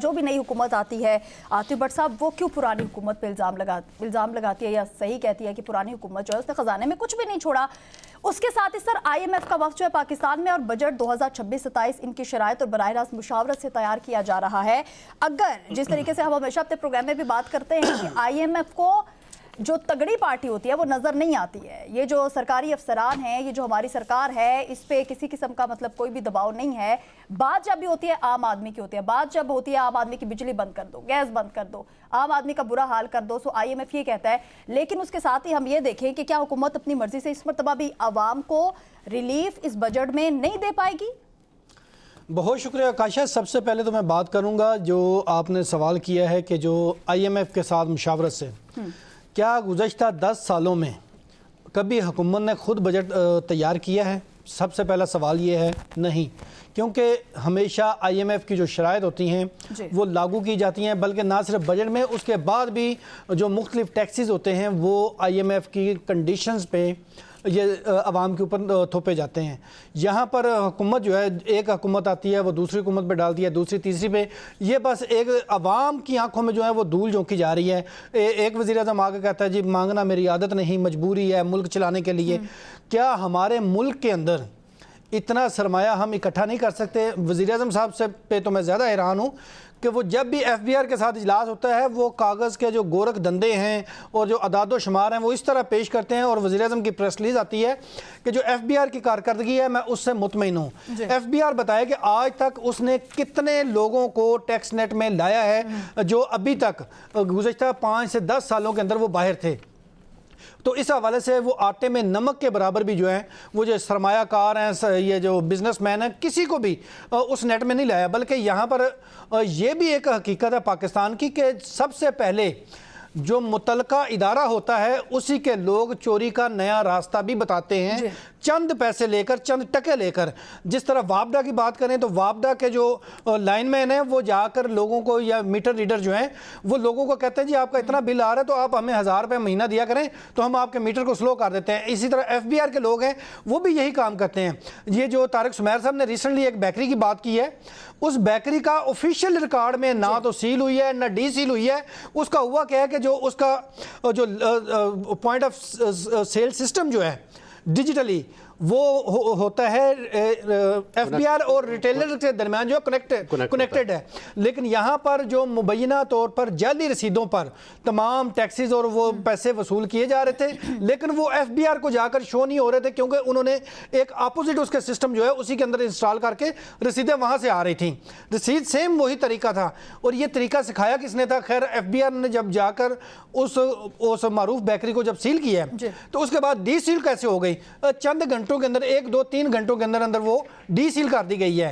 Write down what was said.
جو بھی نئی حکومت آتی ہے بٹ صاحب وہ کیوں پرانی حکومت پہ الزام لگاتی ہے یا صحیح کہتی ہے کہ پرانی حکومت جو ہے اس نے خزانے میں کچھ بھی نہیں چھوڑا. اس کے ساتھ ہی سر آئی ایم ایف کا وفد جو ہے پاکستان میں اور بجٹ 2026-27 ان کی شرائط اور براہ راست مشاورت سے تیار کیا جا رہا ہے. اگر جس طریقے سے ہم ہمیشہ اپنے پروگرام میں بھی بات کرتے ہیں کہ آئی ایم ایف کو جو تگڑی پارٹی ہوتی ہے وہ نظر نہیں آتی ہے, یہ جو سرکاری افسران ہیں, یہ جو ہماری سرکار ہے, اس پہ کسی قسم کا مطلب کوئی بھی دباؤ نہیں ہے. بات جب بھی ہوتی ہے عام آدمی کی ہوتی ہے, بات جب ہوتی ہے عام آدمی کی بجلی بند کر دو, گیس بند کر دو, عام آدمی کا برا حال کر دو, سو آئی ایم ایف یہ کہتا ہے. لیکن اس کے ساتھ ہی ہم یہ دیکھیں کہ کیا حکومت اپنی مرضی سے اس مرتبہ بھی عوام کو ریلیف اس بجٹ میں نہیں دے پائے گی؟ بہت شکریہ کاشا. سب سے پہلے تو میں بات کروں گا جو آپ نے سوال کیا ہے کہ جو آئی ایم ایف کے ساتھ مشاورت سے کیا گزشتہ 10 سالوں میں کبھی حکومت نے خود بجٹ تیار کیا ہے؟ سب سے پہلا سوال یہ ہے نہیں, کیونکہ ہمیشہ آئی ایم ایف کی جو شرائط ہوتی ہیں وہ لاگو کی جاتی ہیں, بلکہ نہ صرف بجٹ میں, اس کے بعد بھی جو مختلف ٹیکسز ہوتے ہیں وہ آئی ایم ایف کی کنڈیشنز پہ یہ عوام کے اوپر تھوپے جاتے ہیں. یہاں پر حکومت جو ہے, ایک حکومت آتی ہے وہ دوسری حکومت پہ ڈالتی ہے, دوسری تیسری پہ, یہ بس ایک عوام کی آنکھوں میں جو ہے وہ دھول جھونکی جا رہی ہے. ایک وزیر اعظم آگے کہتا ہے جی مانگنا میری عادت نہیں, مجبوری ہے ملک چلانے کے لیے. کیا ہمارے ملک کے اندر اتنا سرمایہ ہم اکٹھا نہیں کر سکتے؟ وزیر اعظم صاحب سے پہ تو میں زیادہ حیران ہوں کہ وہ جب بھی ایف بی آر کے ساتھ اجلاس ہوتا ہے وہ کاغذ کے جو گورکھ دندے ہیں اور جو اعداد و شمار ہیں وہ اس طرح پیش کرتے ہیں, اور وزیر اعظم کی پریس ریلیز آتی ہے کہ جو ایف بی آر کی کارکردگی ہے میں اس سے مطمئن ہوں. ایف بی آر بتایا کہ آج تک اس نے کتنے لوگوں کو ٹیکس نیٹ میں لایا ہے جو ابھی تک گزشتہ 5 سے 10 سالوں کے اندر وہ باہر تھے. تو اس حوالے سے وہ آٹے میں نمک کے برابر بھی جو ہیں وہ جو سرمایہ کار ہیں, یہ جو بزنس مین ہیں, کسی کو بھی اس نیٹ میں نہیں لایا. بلکہ یہاں پر یہ بھی ایک حقیقت ہے پاکستان کی کہ سب سے پہلے جو متعلقہ ادارہ ہوتا ہے اسی کے لوگ چوری کا نیا راستہ بھی بتاتے ہیں, چند پیسے لے کر, چند ٹکے لے کر. جس طرح وابڈا کی بات کریں تو وابڈا کے جو لائن مین ہیں وہ جا کر لوگوں کو, یا میٹر ریڈر جو ہیں وہ لوگوں کو کہتے ہیں جی آپ کا اتنا بل آ رہا ہے تو آپ ہمیں 1000 روپے مہینہ دیا کریں تو ہم آپ کے میٹر کو سلو کر دیتے ہیں. اسی طرح ایف بی آر کے لوگ ہیں وہ بھی یہی کام کرتے ہیں. یہ جو طارق سمیر صاحب نے ریسنٹلی ایک بیکری کی بات کی ہے, اس بیکری کا آفیشیل ریکارڈ میں نہ تو سیل ہوئی ہے نہ ڈی سیل ہوئی ہے. اس کا ہوا کیا ہے کہ جو اس کا جو پوائنٹ آف سیل سسٹم جو ہے ڈیجیٹلی وہ ہوتا ہے ایف بی آر اور ریٹیلر کے درمیان جو کنیکٹڈ ہے. لیکن یہاں پر جو مبینہ طور پر جعلی رسیدوں پر تمام ٹیکسز اور وہ پیسے وصول کیے جا رہے تھے, لیکن وہ ایف بی آر کو جا کر شو نہیں ہو رہے تھے کیونکہ انہوں نے ایک اپوزٹ اس کے سسٹم جو ہے اسی کے اندر انسٹال کر کے رسیدیں وہاں سے آ رہی تھیں. رسید سیم وہی طریقہ تھا, اور یہ طریقہ سکھایا کس نے تھا؟ خیر ایف بی آر نے جب جا کر اس معروف بیکری کو جب سیل کیا ہے تو اس کے بعد ڈی سیل کیسے ہو گئی؟ چند گھنٹوں کے اندر, 1 2 3 گھنٹوں کے اندر وہ ڈی سیل کر دی گئی ہے.